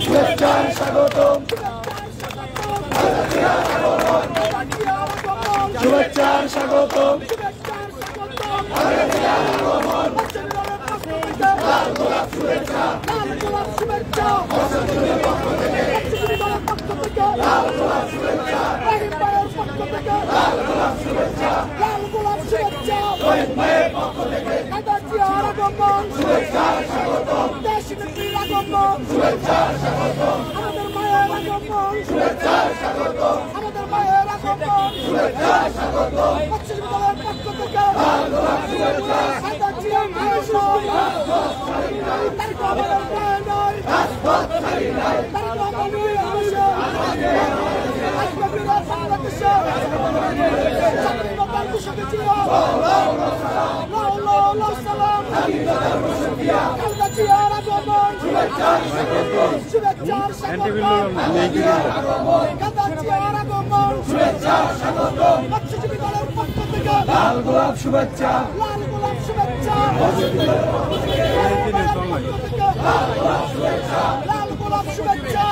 শুভেচ্ছার স্বাগতম শুভেচ্ছার স্বাগতম লাল গোলাপ শুভেচ্ছা লাল গোলাপ শুভেচ্ছা লাল গোলাপ শুভেচ্ছা লাল গোলাপ শুভেচ্ছা শহীদ মায়ের পক্ষ থেকে শুভেচ্ছার স্বাগতম দেশনেত্রীর আগমন শুভেচ্ছার স্বাগতম আমাদের মায়ের আগমন শুভেচ্ছার স্বাগতম আমাদের মায়ের আগমন শুভেচ্ছার স্বাগতম পশ্চিমবঙ্গের পক্ষ থেকে লাল গোলাপ শুভেচ্ছা সাদাজিয়া মায়ের তার খবরের প্রায় নয় রাজপথ ছাড়ি নাই তার খবরের আশা আজকে বিরাট বাংলাদেশে স্বাধীনতার ঘোষণা ছিল সালাম সাদাজিয়ার আগমন শুভেচ্ছার স্বাগতম শুভেচ্ছার স্বাগতম সাদাজিয়ার আগমন শুভেচ্ছার স্বাগতম মৎস্যজীবী দলের পক্ষ থেকে লাল গোলাপ শুভেচ্ছা লাল গোলাপ শুভেচ্ছা লাল গোলাপ শুভেচ্ছা লাল গোলাপ শুভেচ্ছা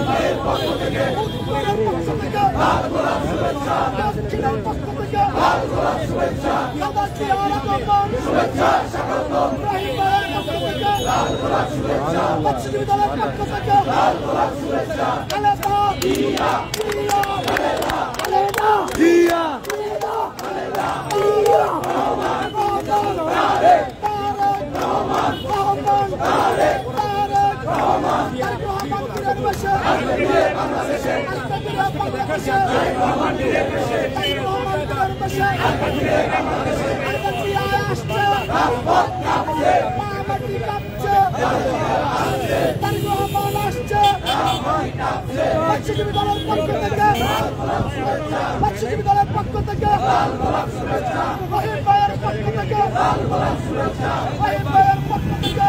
মায়ের পক্ষ থেকে উত্তরের পক্ষ থেকে লাল গোলাপ শুভেচ্ছা দক্ষিণের পক্ষ থেকে লাল গোলাপ শুভেচ্ছা সাদাজিয়ার আগমন শুভেচ্ছার স্বাগতম রহিমের পক্ষ থেকে লাল গোলাপ শুভেচ্ছা মৎস্যজীবী দলের পক্ষ থেকে লাল গোলাপ শুভেচ্ছা খালেদা জিয়া জিয়া খালেদা খালেদা জিয়া খালেদা খালেদা জিয়া রহমান তারেক তারেক রহমান রহমান তারেক তারেক রহমান রহমান বীরের বেশে বীরের বাংলাদেশে বীরের বাংলাদেশে রহমান বীরের বেশে রহমান বীরের বেশে বীরের বাংলাদেশে জিয়া আসছে রাজপথ কাঁপছে মাটি কাঁপছে তার রহমান আসছে মৎস্যজীবী দলের পক্ষ থেকে মৎস্যজীবী দলের পক্ষ থেকে রহিম ভাইয়ের পক্ষ থেকে রহিম ভাইয়ের পক্ষ থেকে